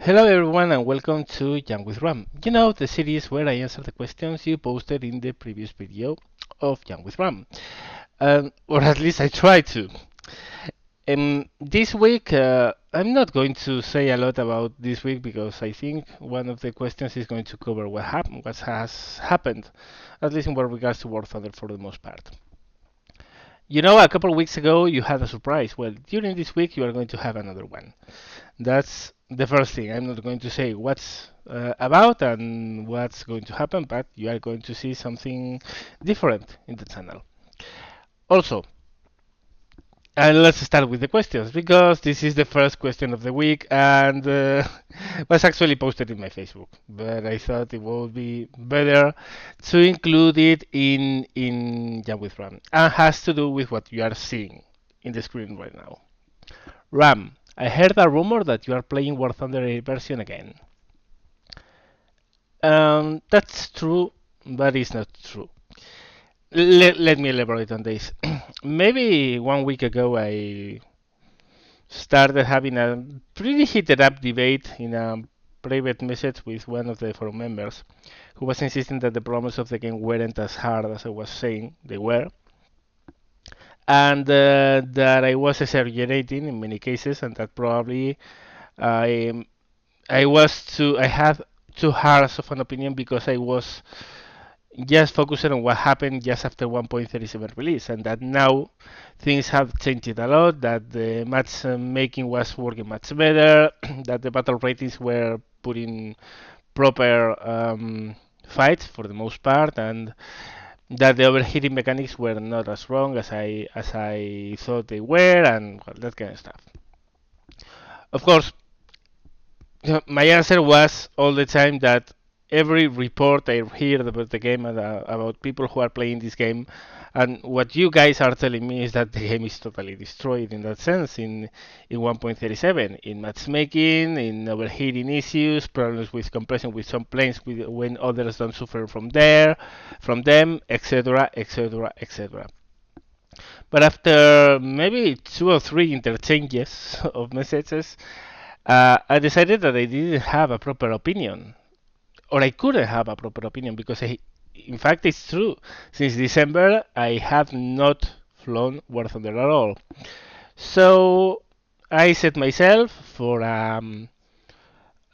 Hello everyone and welcome to Young with Ram. You know, the series where I answer the questions you posted in the previous video of Young with Ram. Or at least I try to. This week, I'm not going to say a lot about this week because I think one of the questions is going to cover what has happened, at least in what regards to War Thunder for the most part. You know, a couple of weeks ago you had a surprise. Well, during this week you are going to have another one. That's the first thing. I'm not going to say what's about and what's going to happen, but you are going to see something different in the channel. Also, and let's start with the questions because this is the first question of the week and was actually posted in my Facebook. But I thought it would be better to include it in Jam with Ram and has to do with what you are seeing in the screen right now. Ram, I heard a rumor that you are playing War Thunder 8 version again. That's true, but it's not true. Let me elaborate on this. Maybe 1 week ago, I started having a pretty heated up debate in a private message with one of the forum members who was insisting that the problems of the game weren't as hard as I was saying they were, and that I was exaggerating in many cases, and that probably I I had too harsh of an opinion because I was just focusing on what happened just after 1.37 release, and that now things have changed a lot, that the match making was working much better, that the battle ratings were putting proper fights for the most part, and that the overheating mechanics were not as wrong as I thought they were, and well, that kind of stuff. Of course, my answer was all the time that every report I hear about the game and about people who are playing this game, and what you guys are telling me is that the game is totally destroyed in that sense in 1.37, in matchmaking, in overheating issues, problems with compression with some planes when others don't suffer from them, etc., etc., etc. But after maybe 2 or 3 interchanges of messages, I decided that I didn't have a proper opinion, or I couldn't have a proper opinion because in fact, it's true. Since December, I have not flown War Thunder at all. So I set myself for an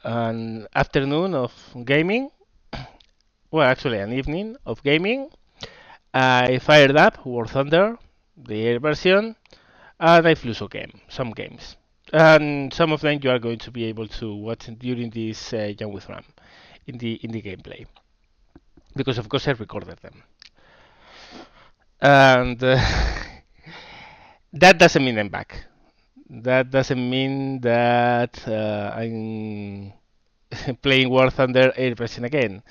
afternoon of gaming. Well, actually, an evening of gaming. I fired up War Thunder, the air version, and I flew some games. And some of them you are going to be able to watch during this Young with Ram in the gameplay, because of course I recorded them. And that doesn't mean I'm back. That doesn't mean that I'm playing War Thunder 8% again.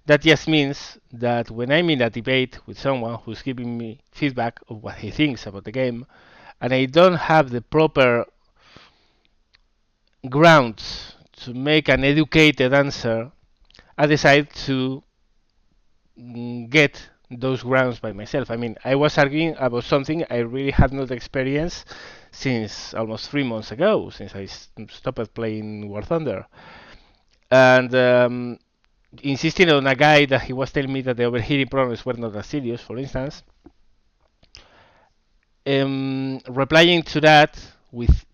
That just means that when I'm in a debate with someone who's giving me feedback of what he thinks about the game, and I don't have the proper grounds to make an educated answer, I decide to get those grounds by myself. I mean, I was arguing about something I really had not experienced since almost 3 months ago, since I stopped playing War Thunder. And insisting on a guy that he was telling me that the overheating problems were not as serious, for instance. Replying to that with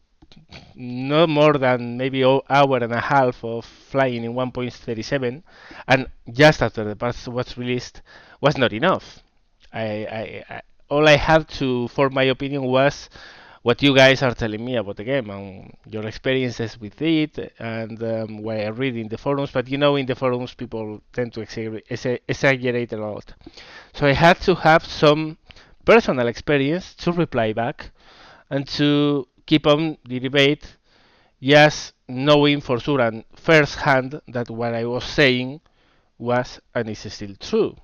no more than maybe hour and a half of flying in 1.37, and just after the patch was released, was not enough. All I had to form my opinion was what you guys are telling me about the game and your experiences with it, and what I read in the forums. But you know, in the forums, people tend to exaggerate a lot. So I had to have some personal experience to reply back and to keep on the debate, just knowing for sure and first hand that what I was saying was and is still true.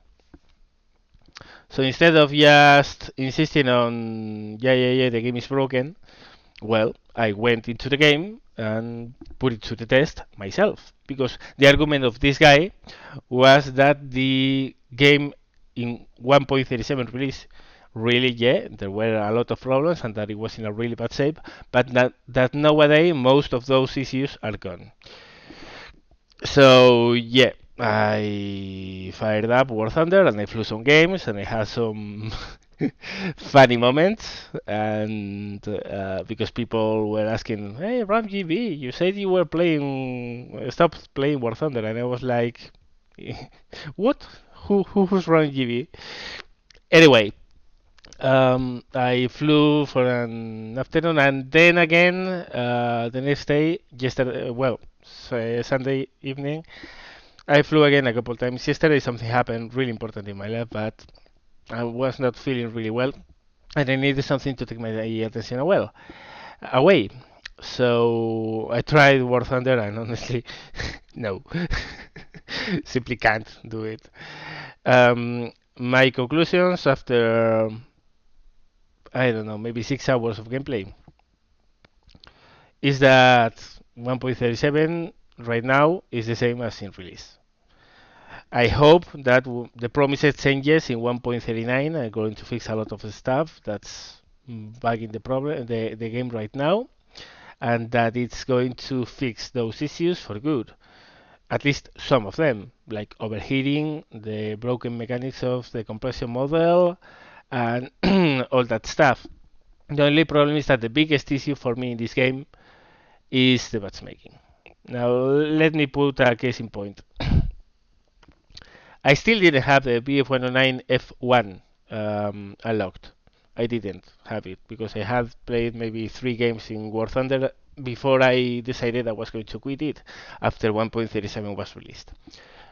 So instead of just insisting on, yeah, the game is broken, well, I went into the game and put it to the test myself. Because the argument of this guy was that the game in 1.37 release really, yeah, there were a lot of problems and that it was in a really bad shape, but that nowadays most of those issues are gone. So yeah, I fired up War Thunder and I flew some games and I had some funny moments. And because people were asking, "Hey, RAM you said you were playing, stopped playing War Thunder," and I was like, "What? Who's RAM?" Anyway, I flew for an afternoon, and then again the next day, yesterday, Sunday evening, I flew again a couple times. Yesterday, something happened really important in my life, but I was not feeling really well, and I needed something to take my attention away. So I tried War Thunder, and honestly, no, simply can't do it. My conclusions after I don't know, maybe 6 hours of gameplay is that 1.37 right now is the same as in release. I hope that the promised changes in 1.39 are going to fix a lot of the stuff that's bugging the game right now, and that it's going to fix those issues for good. At least some of them, like overheating, the broken mechanics of the compression model, and all that stuff. The only problem is that the biggest issue for me in this game is the matchmaking. Now, let me put a case in point. I still didn't have the BF109 F1 unlocked. I didn't have it because I had played maybe 3 games in War Thunder before I decided I was going to quit it after 1.37 was released.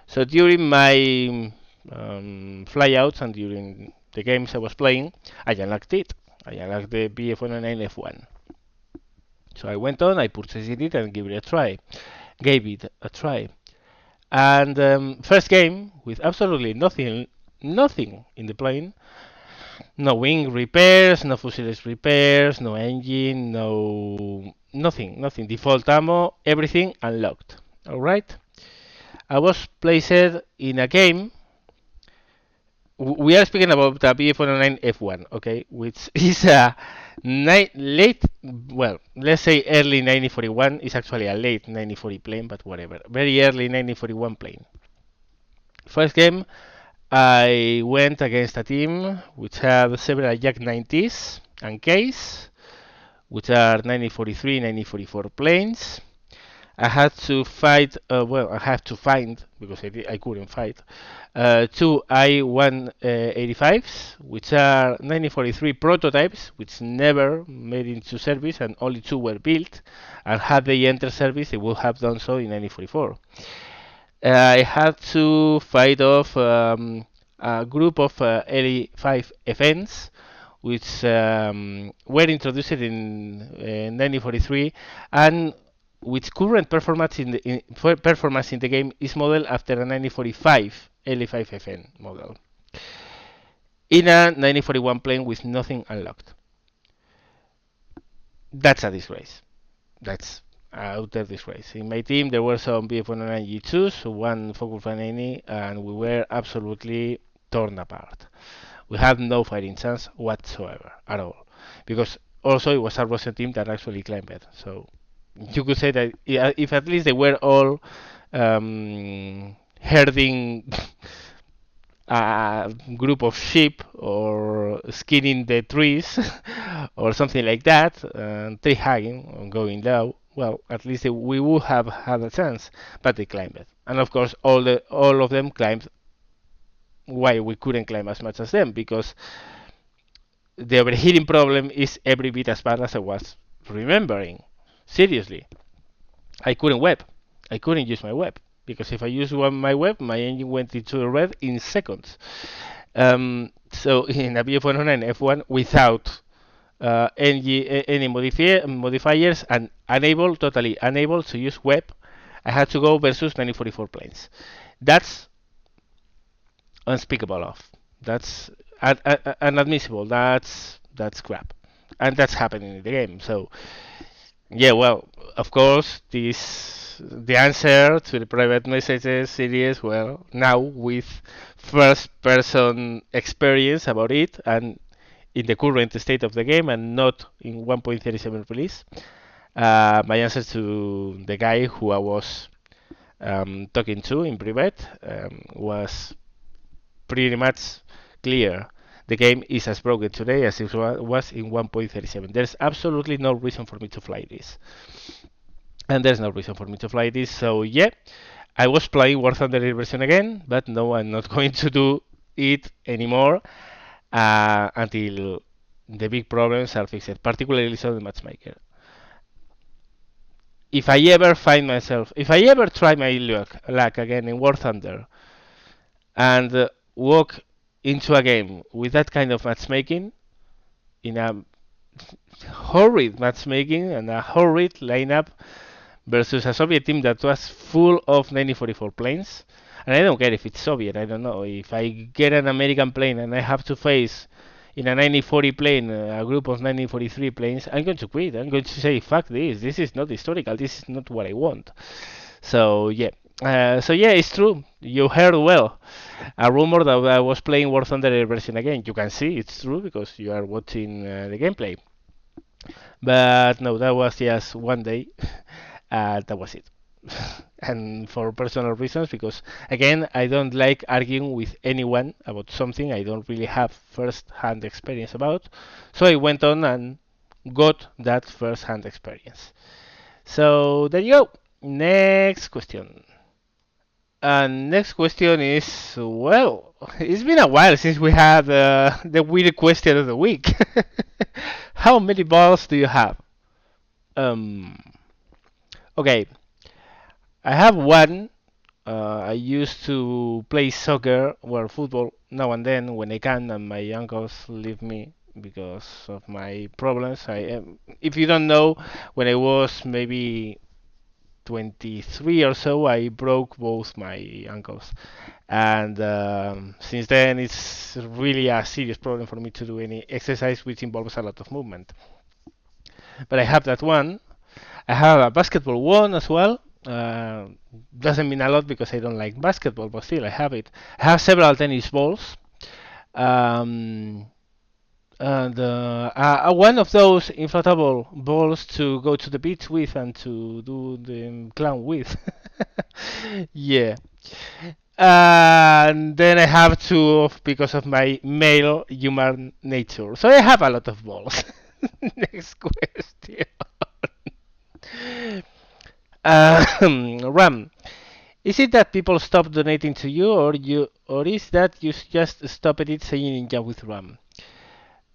So during my flyouts and during the games I was playing, I unlocked it. I unlocked the BF109 F1. So I went on, I purchased it and gave it a try. Gave it a try. And first game with absolutely nothing in the plane. No wing repairs, no fuselage repairs, no engine, no nothing. Default ammo, everything unlocked. All right. I was placed in a game. We are speaking about the BF-109 F1, okay, which is a late, well, let's say early 1941. Is actually a late 1940 plane, but whatever. Very early 1941 plane. First game, I went against a team which had several Yak 90s and Ks, which are 1943, 1944 planes. I had to fight, I have to find, because I couldn't fight, 2I-185s, which are 1943 prototypes, which never made into service, and only 2 were built. And had they entered service, they would have done so in 1944. I had to fight off a group of 85 events, which were introduced in 1943, and which current performance performance in the game is modeled after a 1945 L5 FN model in a 1941 plane with nothing unlocked. That's a disgrace. That's a utter disgrace. In my team, there were some BF-109 G2s, one Focus 180, and we were absolutely torn apart. We had no fighting chance whatsoever at all, because also it was a Russian team that actually climbed it. So you could say that if at least they were all herding a group of sheep or skinning the trees or something like that, tree hugging or going low, well, at least we would have had a chance. But they climbed it, and of course, all of them climbed. Why we couldn't climb as much as them? Because the overheating problem is every bit as bad as I was remembering. Seriously, I couldn't web. I couldn't use my web because if I used my web, my engine went into the red in seconds. So in a BF-109 F1 without any modifiers and totally unable to use web, I had to go versus 1944 planes. That's unspeakable of. That's unadmissible. That's crap, and that's happening in the game. So yeah, well, of course, the answer to the private messages series. Well, now with first-person experience about it, and in the current state of the game, and not in 1.37 release. My answer to the guy who I was talking to in private was pretty much clear. The game is as broken today as it was in 1.37. There's absolutely no reason for me to fly this. And there's no reason for me to fly this, so yeah. I was playing War Thunder version again, but no, I'm not going to do it anymore until the big problems are fixed, particularly so the matchmaker. If I ever find myself, if I ever try my luck again in War Thunder and walk into a game with that kind of matchmaking, in a horrid matchmaking and a horrid lineup versus a Soviet team that was full of 1944 planes, and I don't care if it's Soviet, I don't know, if I get an American plane and I have to face in a 1940 plane a group of 1943 planes, I'm going to quit. I'm going to say, fuck this is not historical, this is not what I want. So yeah. So yeah, it's true. You heard well. A rumor that I was playing War Thunder version again. You can see it's true because you are watching the gameplay. But no, that was just one day. That was it. And for personal reasons, because again, I don't like arguing with anyone about something I don't really have first-hand experience about. So I went on and got that first-hand experience. So there you go. Next question. And next question is, well, it's been a while since we had the weird question of the week. How many balls do you have? Um, okay, I have one. I used to play soccer or football now and then when I can, and my uncles leave me because of my problems. If you don't know, when I was maybe 23 or so, I broke both my ankles, and since then it's really a serious problem for me to do any exercise which involves a lot of movement. But I have that one. I have a basketball one as well. Uh, doesn't mean a lot because I don't like basketball, but still I have it. I have several tennis balls. Um, and one of those inflatable balls to go to the beach with and to do the clown with. Yeah. And then I have two because of my male human nature. So I have a lot of balls. Next question. Ram, is it that people stop donating to you, or is that you just stopped it saying Ninja with Ram?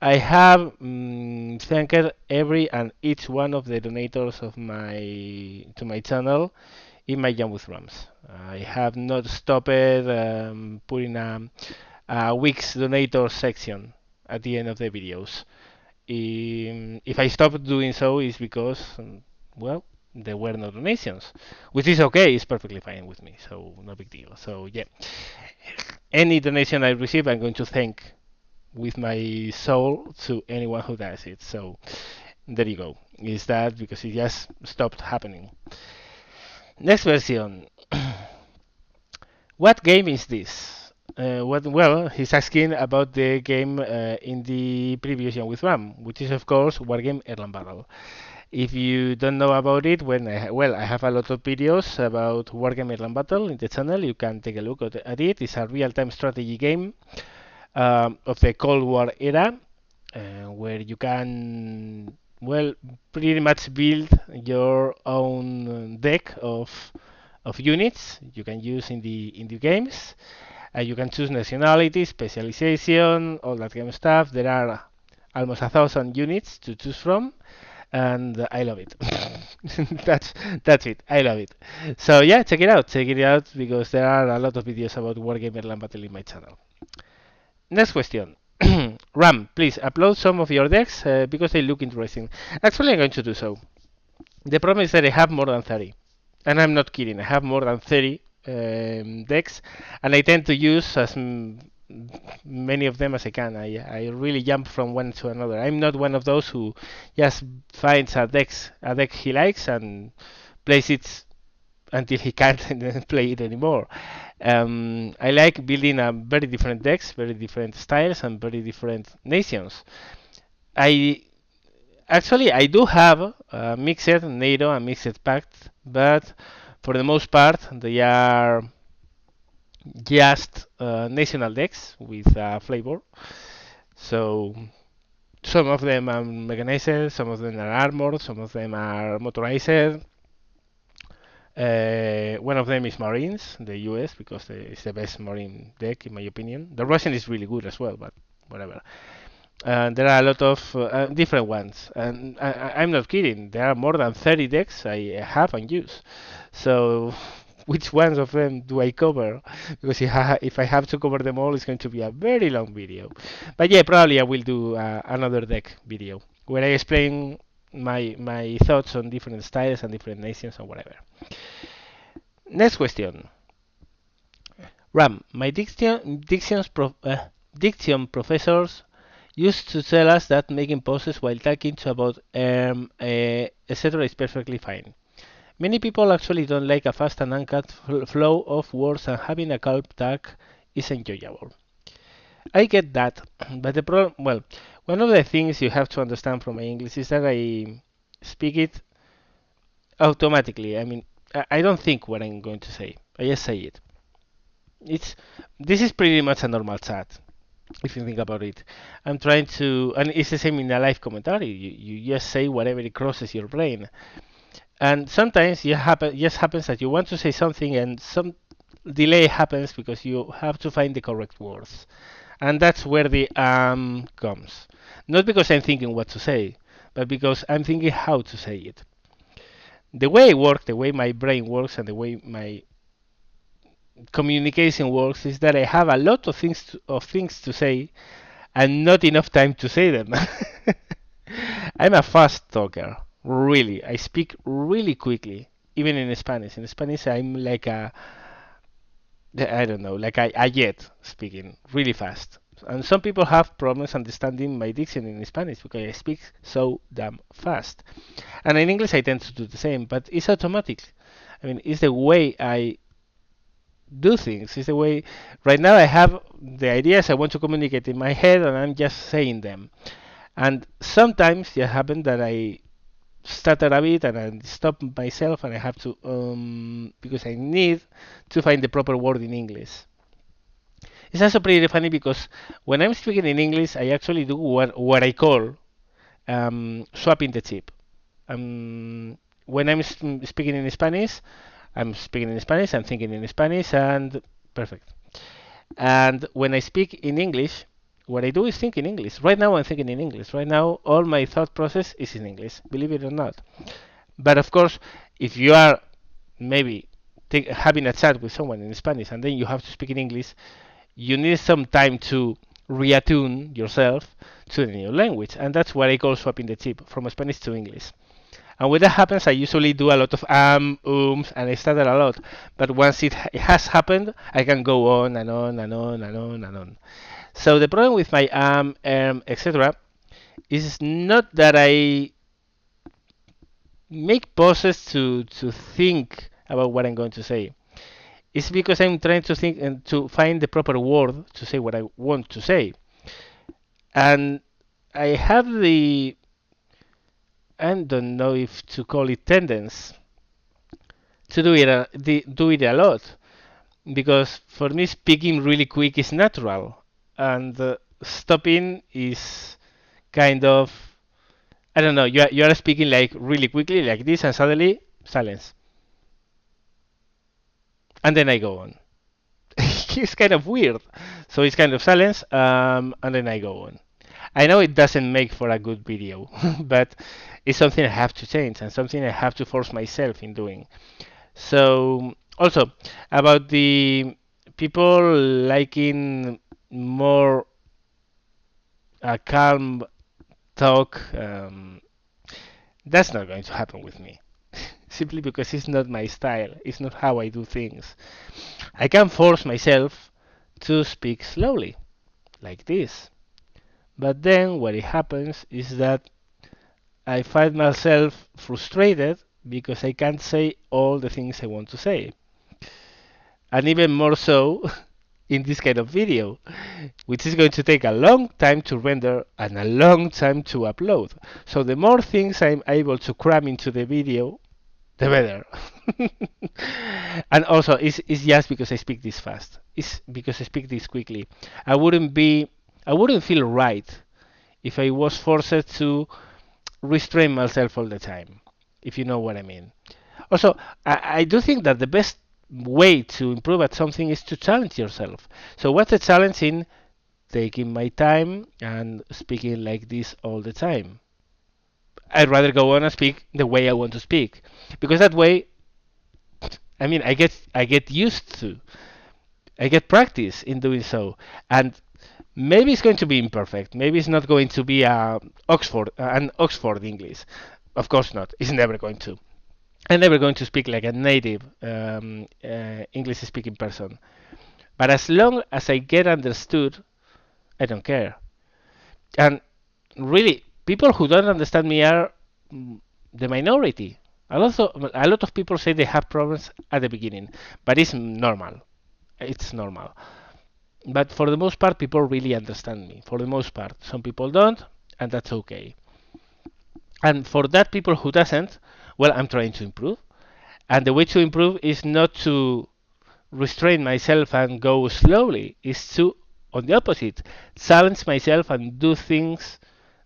I have thanked every and each one of the donators of my channel in my Jam with Rams. I have not stopped putting a week's donator section at the end of the videos. If I stopped doing so, it's because, well, there were no donations, which is okay. It's perfectly fine with me, so no big deal. So yeah, any donation I receive, I'm going to thank with my soul to anyone who does it. So there you go. Is that because it just stopped happening? Next version. What game is this? Well, he's asking about the game in the previous Young with Ram, which is of course Wargame Airland Battle. If you don't know about it, I have a lot of videos about Wargame Airland Battle in the channel. You can take a look at it. It's a real-time strategy game of the Cold War era, where you can, well, pretty much build your own deck of units you can use in the games. You can choose nationality, specialization, all that kind of stuff. There are almost 1,000 units to choose from, and I love it. That's it. I love it. So yeah, check it out. Check it out because there are a lot of videos about Wargamer Land Battle in my channel. Next question. Ram, please upload some of your decks because they look interesting. Actually, I'm going to do so. The problem is that I have more than 30. And I'm not kidding. I have more than 30 decks, and I tend to use as many of them as I can. I really jump from one to another. I'm not one of those who just finds a deck he likes and plays it until he can't play it anymore. I like building a very different decks, very different styles, and very different nations. I Actually, I do have a mixed NATO and mixed pact, but For the most part, they are just national decks with flavor. So some of them are mechanized, some of them are armored, some of them are motorized. One of them is Marines, the US, because it's the best Marine deck in my opinion. The Russian is really good as well, but whatever. There are a lot of different ones, and I'm not kidding. There are more than 30 decks I have and use. So, which ones of them do I cover? Because if I have to cover them all, it's going to be a very long video. But yeah, probably I will do another deck video where I explain my thoughts on different styles and different nations and whatever. Next question. Ram, my diction professors used to tell us that making pauses while talking to about etc. is perfectly fine. Many people actually don't like a fast and uncut flow of words, and having a calm talk is enjoyable. I get that, but the problem, well, one of the things you have to understand from my English is that I speak it automatically. I mean, I don't think what I'm going to say. I just say it. It's this is pretty much a normal chat if you think about it. I'm trying to, and it's the same in a live commentary. You just say whatever it crosses your brain, and sometimes just happens that you want to say something and some delay happens because you have to find the correct words, and that's where the comes. Not because I'm thinking what to say, but because I'm thinking how to say it. The way I work, the way my brain works, and the way my communication works is that I have a lot of things to say and not enough time to say them. I'm a fast talker, really. I speak really quickly, even in Spanish. In Spanish, I'm like I don't know, like a jet speaking really fast. And some people have problems understanding my diction in Spanish because I speak so damn fast. And in English, I tend to do the same, but it's automatic. I mean, it's the way I do things. It's the way. Right now, I have the ideas I want to communicate in my head, and I'm just saying them. And sometimes it happens that I stutter a bit and I stop myself, and I have to because I need to find the proper word in English. It's also pretty funny because when I'm speaking in English, I actually do what I call swapping the chip. When I'm speaking in Spanish, I'm speaking in Spanish, I'm thinking in Spanish, and perfect. And when I speak in English, what I do is think in English. Right now, I'm thinking in English. Right now, all my thought process is in English, believe it or not. But of course, if you are maybe having a chat with someone in Spanish and then you have to speak in English, you need some time to reattune yourself to the new language. And that's what I call swapping the chip from Spanish to English. And when that happens, I usually do a lot of ums, and I stutter a lot. But once it has happened, I can go on and on and on and on and on. So the problem with my etc. is not that I make pauses to think about what I'm going to say. It's because I'm trying to think and to find the proper word to say what I want to say. And I have the, I don't know if to call it tendency to do it a lot, because for me speaking really quick is natural, and stopping is kind of, I don't know. You are speaking like really quickly like this, and suddenly silence, and then I go on. It's kind of weird. So it's kind of silence, and then I go on. I know it doesn't make for a good video, but it's something I have to change and something I have to force myself in doing. So also about the people liking more a calm talk, that's not going to happen with me. Simply because it's not my style, it's not how I do things. I can force myself to speak slowly, like this. But then what it happens is that I find myself frustrated because I can't say all the things I want to say. And even more so in this kind of video, which is going to take a long time to render and a long time to upload. So the more things I'm able to cram into the video, the better. And also, it's just because I speak this fast. It's because I speak this quickly. I wouldn't be, I wouldn't feel right if I was forced to restrain myself all the time, if you know what I mean. Also, I do think that the best way to improve at something is to challenge yourself. So, what's the challenge in taking my time and speaking like this all the time? I'd rather go on and speak the way I want to speak, because that way, I mean, I get used to, I get practice in doing so, and maybe it's going to be imperfect. Maybe it's not going to be an Oxford English. Of course not. It's never going to. I'm never going to speak like a native English speaking person. But as long as I get understood, I don't care. And really, people who don't understand me are the minority. A lot of people say they have problems at the beginning, but it's normal. It's normal. But for the most part, people really understand me. For the most part, some people don't, and that's okay. And for that people who doesn't, well, I'm trying to improve. And the way to improve is not to restrain myself and go slowly. Is to, on the opposite, challenge myself and do things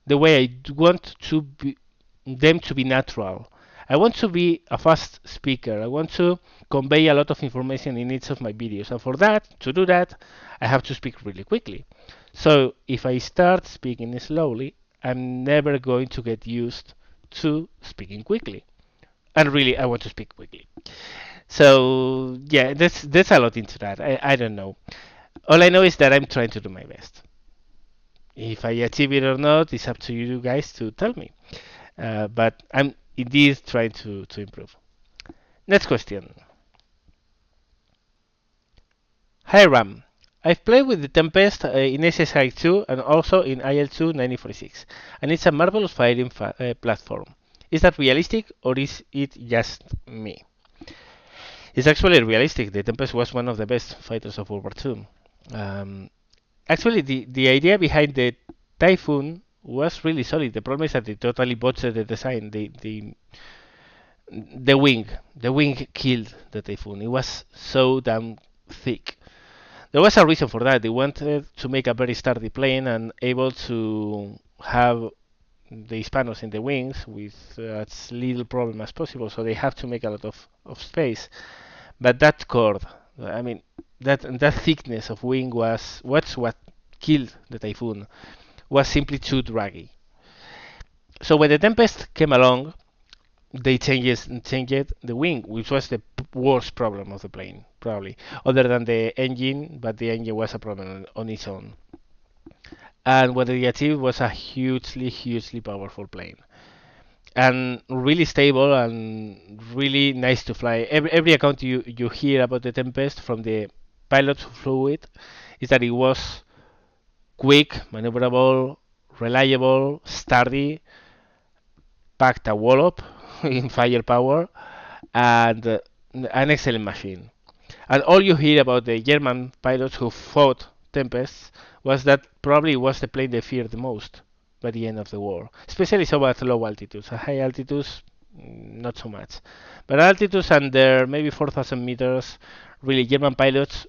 the way I want to be, them to be natural. I want to be a fast speaker. I want to convey a lot of information in each of my videos. And for that, to do that, I have to speak really quickly. So if I start speaking slowly, I'm never going to get used to speaking quickly. And really, I want to speak quickly. So yeah, that's a lot into that. I don't know. All I know is that I'm trying to do my best. If I achieve it or not, it's up to you guys to tell me. But I'm indeed trying to improve. Next question. Hi Ram. I've played with the Tempest in SSI2 and also in IL2 9046, and it's a marvelous fighting platform. Is that realistic or is it just me? It's actually realistic. The Tempest was one of the best fighters of World War II. Actually, the idea behind the Typhoon was really solid. The problem is that they totally botched the design. The wing killed the Typhoon. It was so damn thick. There was a reason for that. They wanted to make a very sturdy plane and able to have the Hispanos in the wings with as little problem as possible. So they have to make a lot of space. But that cord, I mean, that thickness of wing was what's what killed the Typhoon. Was simply too draggy. So when the Tempest came along, they changed the wing, which was the worst problem of the plane, probably, other than the engine. But the engine was a problem on its own. And what they achieved was a hugely powerful plane, and really stable and really nice to fly. Every account you hear about the Tempest from the pilots who flew it is that it was quick, maneuverable, reliable, sturdy, packed a wallop in firepower, and an excellent machine. And all you hear about the German pilots who fought Tempests was that probably was the plane they feared the most by the end of the war, especially so at low altitudes. At high altitudes, not so much. But altitudes under maybe 4,000 meters, really German pilots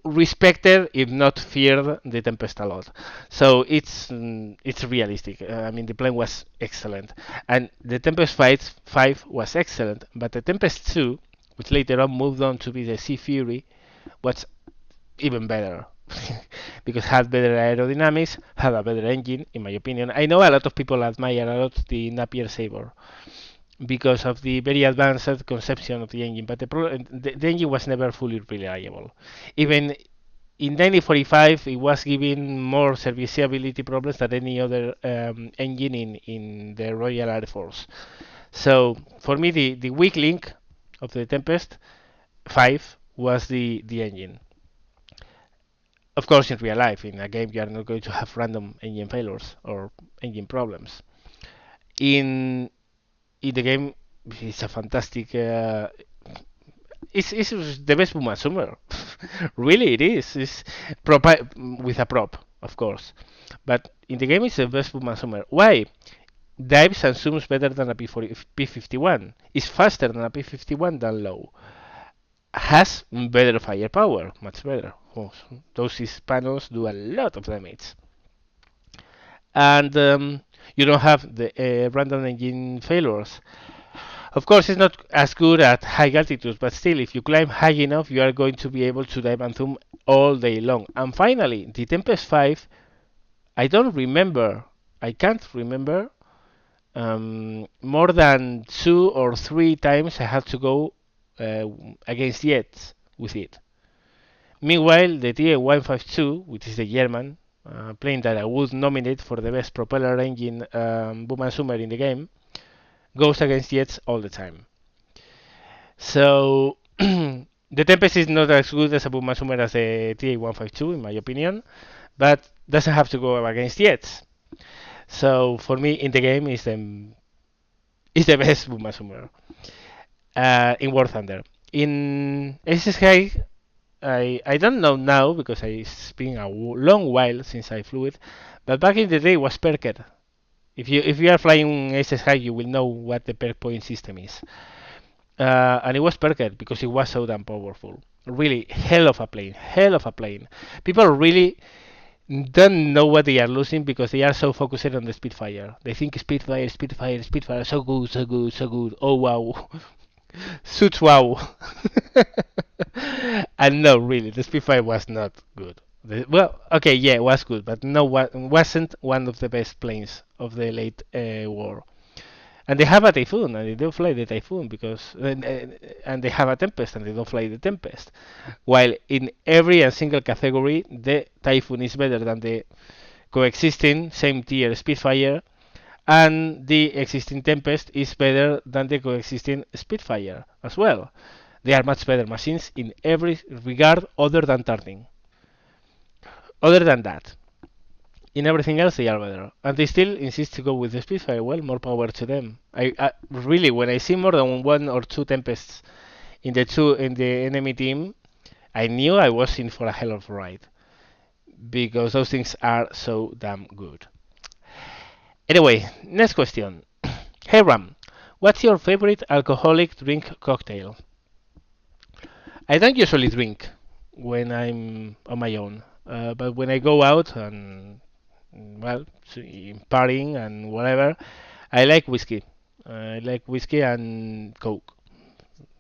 respected, if not feared, the Tempest a lot. So it's realistic. I mean, the plane was excellent, and the Tempest 5 was excellent, but the Tempest 2, which later on moved on to be the Sea Fury, was even better. Because had better aerodynamics, had a better engine, in my opinion. I know a lot of people admire a lot the Napier Sabre because of the very advanced conception of the engine, but the engine was never fully reliable. Even in 1945, it was giving more serviceability problems than any other engine in the Royal Air Force. So for me, the weak link of the Tempest 5 was the engine. Of course, in real life, in a game, you are not going to have random engine failures or engine problems. In the game, it's a fantastic. It's the best Puma Summer. Really, it is. It's with a prop, of course. But in the game, it's the best Puma Summer. Why? dives and zooms better than a P51. Is faster than a P51 than low. Has better firepower, much better. Oh, those panels do a lot of damage. And you don't have the random engine failures. Of course, it's not as good at high altitudes, but still, if you climb high enough, you are going to be able to dive and zoom all day long. And finally, the Tempest 5, I don't remember, I can't remember more than 2 or 3 times I had to go uh, against jets with it. Meanwhile, the TA-152, which is the German plane that I would nominate for the best propeller engine boom and zoomer in the game, goes against jets all the time. So the Tempest is not as good as a boom and zoomer as the TA-152, in my opinion, but doesn't have to go against jets. So for me, in the game, is the best boom and zoomer in War Thunder. In SSH, I don't know now because it's been a long while since I flew it, but back in the day it was perked. If you are flying SSH, you will know what the perk point system is. And it was perked because it was so damn powerful. Really, hell of a plane, hell of a plane. People really don't know what they are losing because they are so focused on the Spitfire. They think Spitfire, Spitfire, Spitfire, so good, so good, so good. Oh wow, such wow. And no, really, the Spitfire was not good. Well, okay, yeah, it was good, but no, wasn't one of the best planes of the late war. And they have a Typhoon, and they don't fly the Typhoon because, and they have a Tempest, and they don't fly the Tempest. While in every and single category, the Typhoon is better than the coexisting same tier Spitfire, and the existing Tempest is better than the coexisting Spitfire as well. They are much better machines in every regard other than turning. Other than that, in everything else they are better, and they still insist to go with the Spitfire. Well, more power to them. I really, when I see more than 1 or 2 Tempests in the enemy team, I knew I was in for a hell of a ride because those things are so damn good. Anyway, next question. Hey Ram, what's your favorite alcoholic drink cocktail? I don't usually drink when I'm on my own, but when I go out and well, partying and whatever, I like whiskey. I like whiskey and Coke,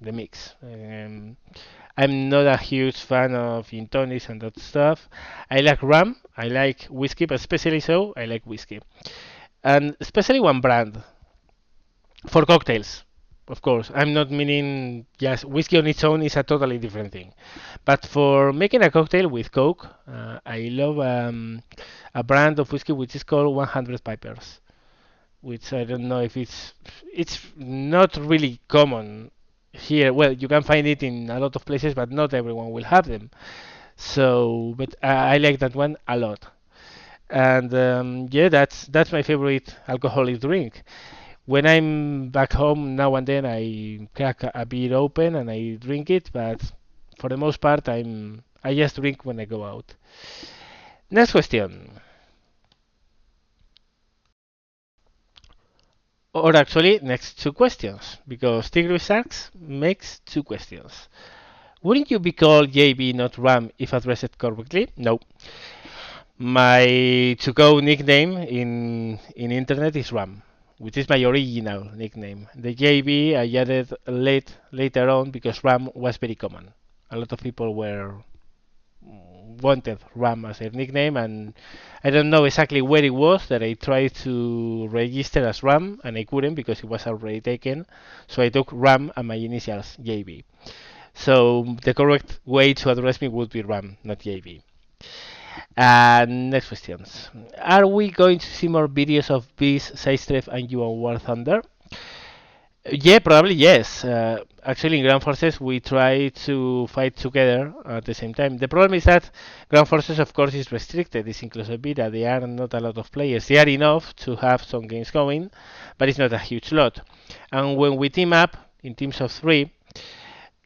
the mix. I'm not a huge fan of gin tonics and that stuff. I like rum, I like whiskey, but especially so, I like whiskey. And especially one brand for cocktails. Of course, I'm not meaning just whiskey on its own is a totally different thing. But for making a cocktail with Coke, I love a brand of whiskey which is called 100 Pipers, which I don't know if it's not really common here. Well, you can find it in a lot of places, but not everyone will have them. So, but I like that one a lot. And yeah, that's my favorite alcoholic drink. When I'm back home now and then, I crack a beer open and I drink it, but for the most part, I just drink when I go out. Next question. Or actually, next 2 questions, because Tigris asks makes 2 questions. Wouldn't you be called JB, not Ram, if addressed correctly? No. My to-go nickname in internet is Ram, which is my original nickname. The JB I added later on because Ram was very common. A lot of people wanted Ram as their nickname, and I don't know exactly where it was that I tried to register as Ram and I couldn't because it was already taken. So I took Ram and my initials JB. So the correct way to address me would be Ram, not JB. Next questions. Are we going to see more videos of Beast, Sidestep, and you on War Thunder? Yeah, probably yes. Actually, in Ground Forces, we try to fight together at the same time. The problem is that Ground Forces, of course, is restricted. It's inclusive beta. There are not a lot of players. They are enough to have some games going, but it's not a huge lot. And when we team up in teams of 3,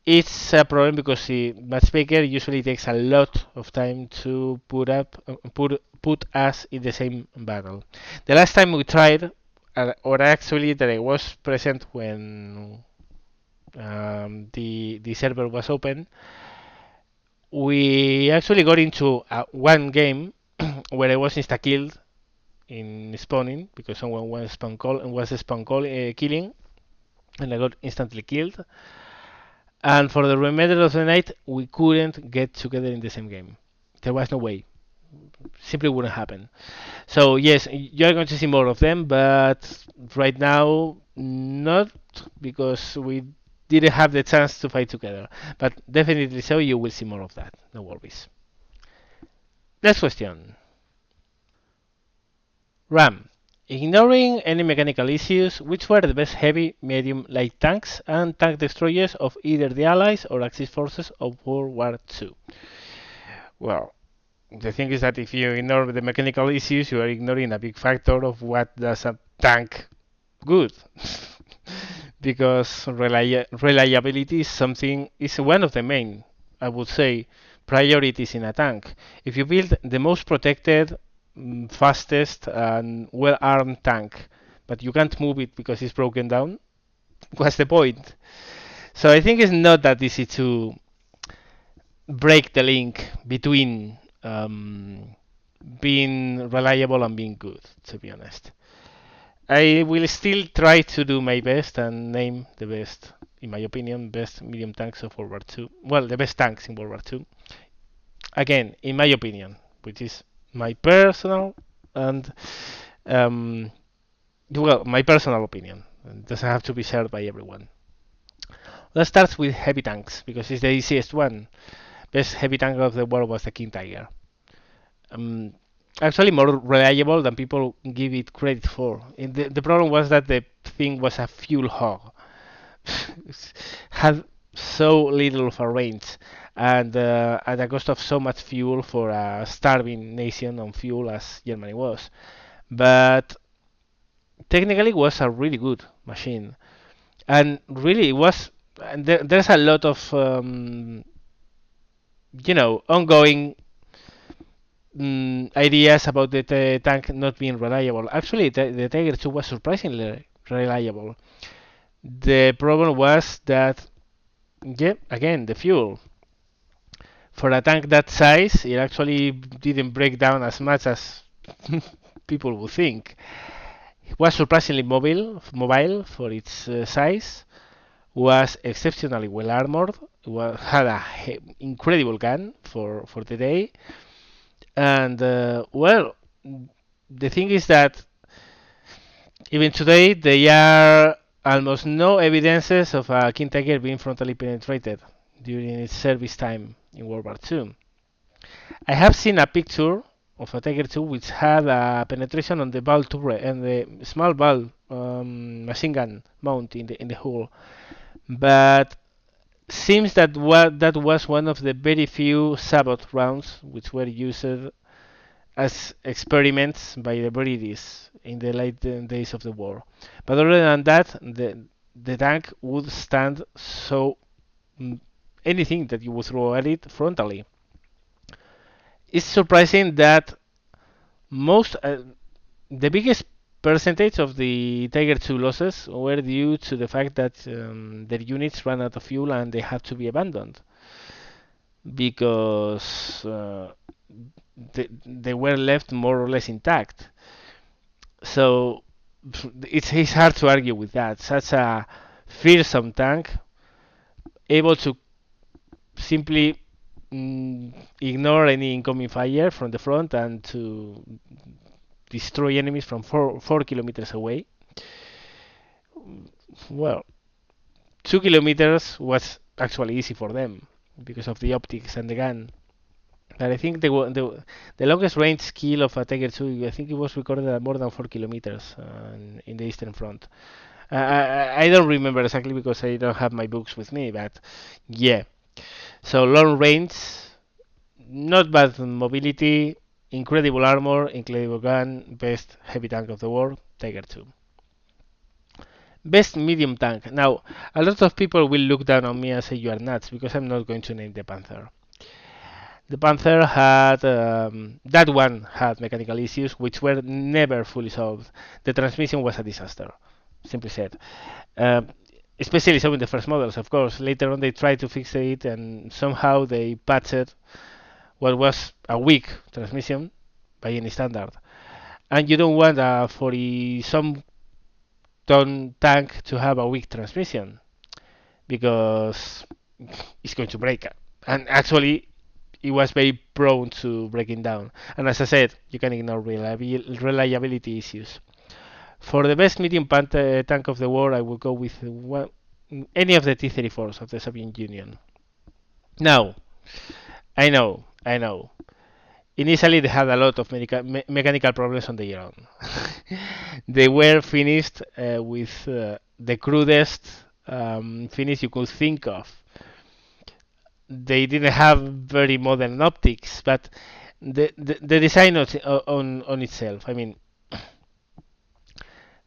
it's a problem because the matchmaker usually takes a lot of time to put us in the same battle. The last time we tried, or actually that I was present when the server was open. We actually got into one game where I was insta killed in spawning because someone was spawn killing, and I got instantly killed. And for the remainder of the night, we couldn't get together in the same game. There was no way. Simply wouldn't happen. So yes, you're going to see more of them, but right now not, because we didn't have the chance to fight together. But definitely so, you will see more of that. No worries. Next question. Ram. Ignoring any mechanical issues, which were the best heavy, medium, light tanks and tank destroyers of either the Allies or Axis forces of World War II? Well, the thing is that if you ignore the mechanical issues, you are ignoring a big factor of what does a tank good. Because reliability is one of the main, I would say, priorities in a tank. If you build the most protected, fastest, and well-armed tank, but you can't move it because it's broken down, what's the point? So I think it's not that easy to break the link between being reliable and being good, to be honest. I will still try to do my best and name the best, in my opinion, best medium tanks of World War II. Well, the best tanks in World War II. Again, in my opinion, which is my personal and um, my personal opinion. It doesn't have to be shared by everyone. Let's start with heavy tanks because it's the easiest one. Best heavy tank of the world was the King Tiger. Um, Actually, more reliable than people give it credit for. The problem was that the thing was a fuel hog. Had so little of a range, and at the cost of so much fuel for a starving nation on fuel as Germany was. But technically, it was a really good machine, and really it was. And there's a lot of ongoing ideas about the tank not being reliable. Actually, the Tiger 2 was surprisingly reliable. The problem was that, yeah, again, the fuel. For a tank that size, it actually didn't break down as much as people would think. It was surprisingly mobile for its size. Was exceptionally well armored. Had a incredible gun for the day. And well, the thing is that even today there are almost no evidences of a King Tiger being frontally penetrated during its service time in World War II. I have seen a picture of a Tiger 2 which had a penetration on the ball turret and the small ball machine gun mount in the hull, but seems that that was one of the very few sabot rounds which were used as experiments by the British in the late days of the war. But other than that, the tank would stand so anything that you would throw at it frontally. It's surprising that most the biggest percentage of the Tiger 2 losses were due to the fact that their units ran out of fuel and they had to be abandoned because they were left more or less intact. So it's hard to argue with that. Such a fearsome tank, able to simply ignore any incoming fire from the front and to destroy enemies from 4 kilometers away. Well, 2 kilometers was actually easy for them because of the optics and the gun. But I think the longest range kill of a Tiger 2, I think it was recorded at more than 4 kilometers in the Eastern Front. I don't remember exactly because I don't have my books with me, but yeah. So long range, not bad mobility, incredible armor, incredible gun, best heavy tank of the world, Tiger 2. Best medium tank. Now, a lot of people will look down on me and say you are nuts because I'm not going to name the Panther. The Panther had that one had mechanical issues which were never fully solved. The transmission was a disaster, simply said. Um, Especially so in the first models, of course. Later on, they tried to fix it, and somehow they patched what was a weak transmission by any standard. And you don't want a 40 some ton tank to have a weak transmission because it's going to break. And actually, it was very prone to breaking down. And as I said, you can ignore reliability issues. For the best medium tank of the war, I will go with any of the T-34s of the Soviet Union. Now, I know. Initially, they had a lot of mechanical problems on their own. They were finished with the crudest finish you could think of. They didn't have very modern optics, but the design on itself. I mean,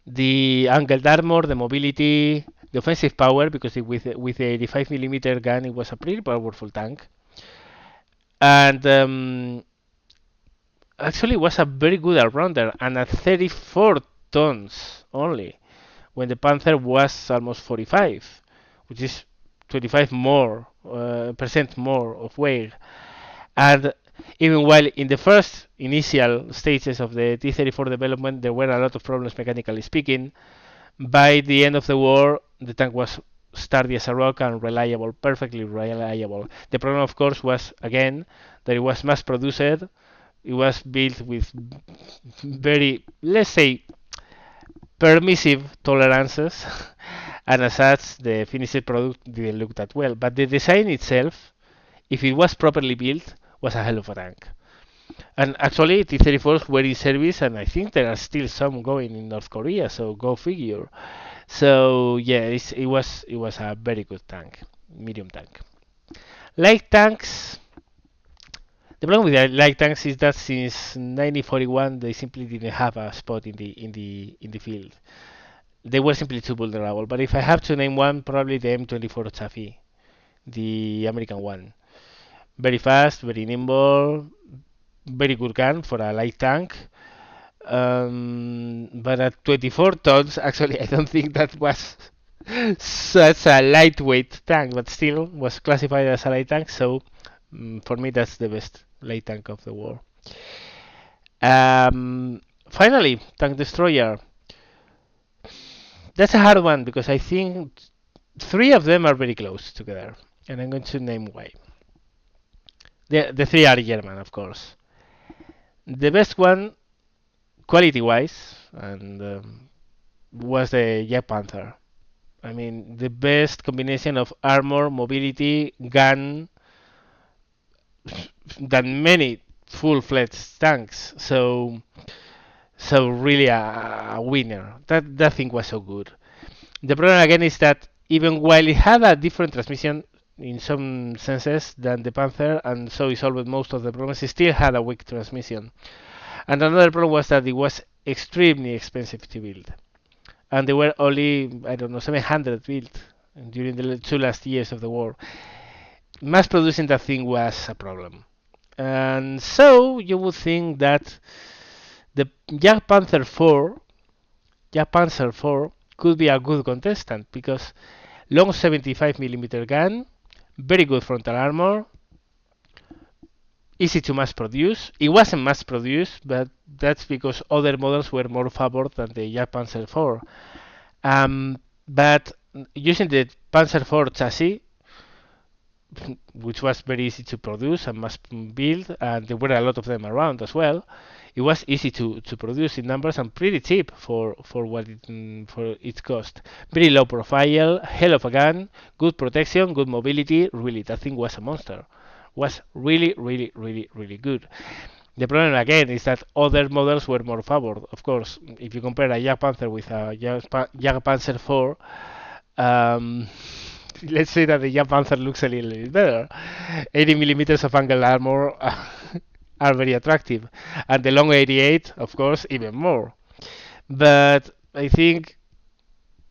the angled armor, the mobility, the offensive power, because with the 85 millimeter gun, it was a pretty powerful tank, and actually was a very good all-rounder, and at 34 tons only, when the Panther was almost 45, which is 25 more percent more of weight. And even while in the first initial stages of the T-34 development there were a lot of problems mechanically speaking, by the end of the war the tank was sturdy as a rock and reliable, perfectly reliable. The problem, of course, was again that it was mass produced. It was built with very, let's say, permissive tolerances, and as such, the finished product didn't look that well. But the design itself, if it was properly built, was a hell of a tank. And actually, T-34s were in service, and I think there are still some going in North Korea. So go figure. So yeah, it was a very good tank, medium tank. Light tanks. The problem with the light tanks is that since 1941 they simply didn't have a spot in the field. They were simply too vulnerable. But if I have to name one, probably the M24 Chaffee, the American one. Very fast, very nimble, very good gun for a light tank. But at 24 tons, actually, I don't think that was such a lightweight tank, but still was classified as a light tank. So for me, that's the best light tank of the war. Finally, tank destroyer. That's a hard one because I think three of them are very close together, and I'm going to name why. The three are German, of course. The best one, quality-wise, and was the Jet Panther. I mean, the best combination of armor, mobility, gun than many full-fledged tanks. So really a winner. That thing was so good. The problem again is that even while it had a different transmission in some senses than the Panther, and so it solved most of the problems, it still had a weak transmission. And another problem was that it was extremely expensive to build. And there were only, I don't know, 700 built during the two last years of the war. Mass producing that thing was a problem. And so you would think that the Panzer 4 could be a good contestant because long 75 millimeter gun, very good frontal armor, easy to mass produce. It wasn't mass produced, but that's because other models were more favored than the Panzer 4. But using the Panzer 4 chassis, which was very easy to produce and mass build, and there were a lot of them around as well, it was easy to produce in numbers and pretty cheap for for its cost. Very low profile, hell of a gun, good protection, good mobility. Really, that thing was a monster. Was really, really, really, really good. The problem again is that other models were more favored. Of course, if you compare a Jag Panther with a Jag Panzer 4, let's say that the Jag Panther looks a little bit better. 80 millimeters of angle armor are very attractive, and the long 88, of course, even more. But I think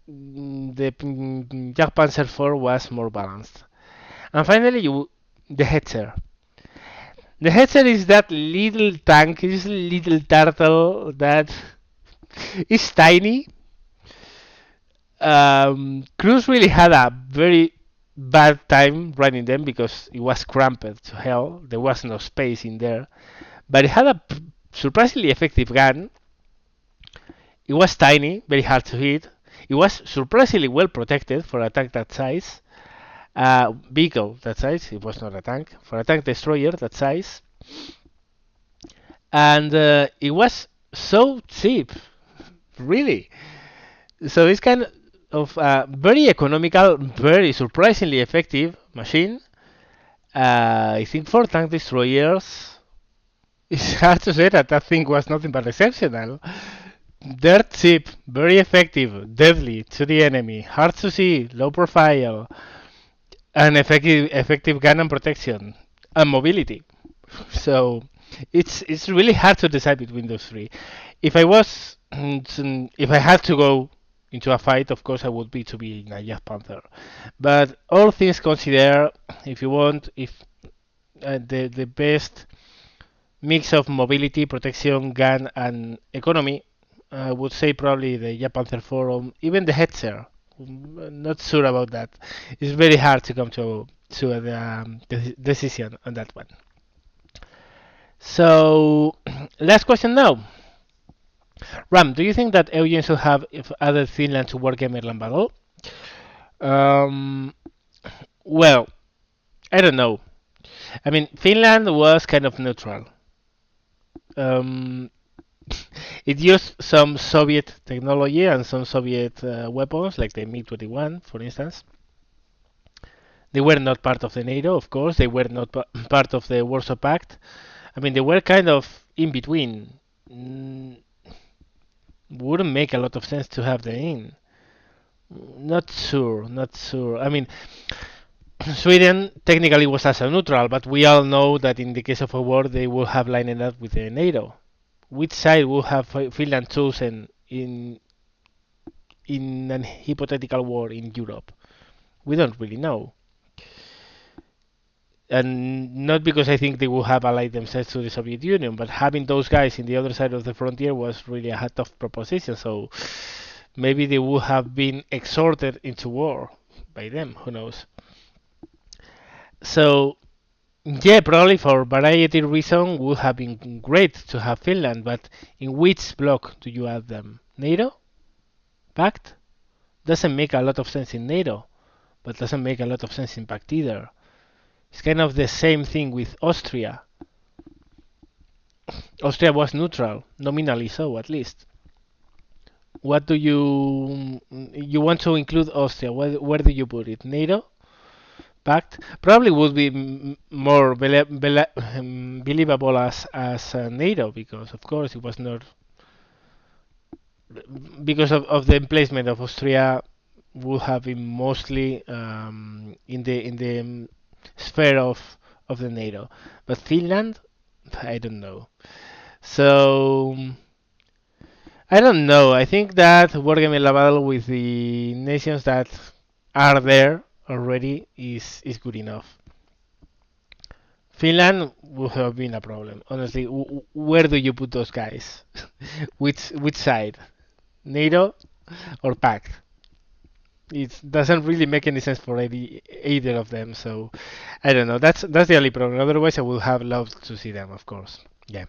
the Jag Panzer 4 was more balanced. And finally, the Hetzer. The headset is that little tank, this little turtle that is tiny. Cruz really had a very bad time running them because it was cramped to hell. There was no space in there. But it had a surprisingly effective gun. It was tiny, very hard to hit. It was surprisingly well protected for a tank that size. Vehicle that size, it was not a tank. For a tank destroyer that size. And it was so cheap, really. So it's kind of a very economical, very surprisingly effective machine. I think for tank destroyers, it's hard to say that that thing was nothing but exceptional. Dirt cheap, very effective, deadly to the enemy, hard to see, low profile, and effective gun and protection, and mobility. So it's really hard to decide between those three. If I was if I had to go into a fight, of course I would be to be in a Jet Panther. But all things considered, if you want, if the best mix of mobility, protection, gun, and economy, I would say probably the Jet Panther 4 or even the headset. Not sure about that. It's very hard to come to a decision on that one. So, last question now. Ram, do you think that Eugen should have if added Finland to Wargaming Battle? Um, well, I don't know. I mean, Finland was kind of neutral. Um, it used some Soviet technology and some Soviet weapons, like the MiG-21, for instance. They were not part of the NATO, of course. They were not part of the Warsaw Pact. I mean, they were kind of in between. Wouldn't make a lot of sense to have them in. Not sure, not sure. I mean, Sweden technically was as a neutral, but we all know that in the case of a war, they will have lined up with the NATO. Which side will have Finland chosen in an hypothetical war in Europe? We don't really know. And not because I think they would have allied themselves to the Soviet Union, but having those guys in the other side of the frontier was really a tough proposition. So maybe they would have been exhorted into war by them. Who knows? So yeah, probably for variety reason would have been great to have Finland, but in which block do you add them? NATO? Pact? Doesn't make a lot of sense in NATO, but doesn't make a lot of sense in Pact either. It's kind of the same thing with Austria. Austria was neutral, nominally so at least. What do you want to include Austria? Where do you put it? NATO? Pact? Probably would be more believable as NATO because of course it was not because of the emplacement of Austria would have been mostly in the sphere of the NATO. But Finland, I don't know. So I don't know. I think that Wargaming Battle with the nations that are there already is good enough. Finland would have been a problem. Honestly, where do you put those guys? which side? NATO or Pact? It doesn't really make any sense for either of them. So I don't know. That's the only problem. Otherwise, I would have loved to see them, of course. Yeah.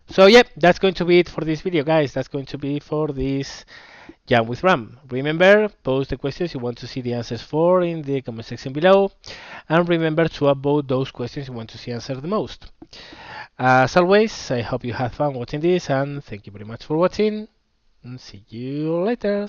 So yeah, that's going to be it for this video, guys. That's going to be for this Jam with Ram. Remember, post the questions you want to see the answers for in the comment section below, and remember to upvote those questions you want to see answered the most. As always, I hope you had fun watching this, and thank you very much for watching, and see you later.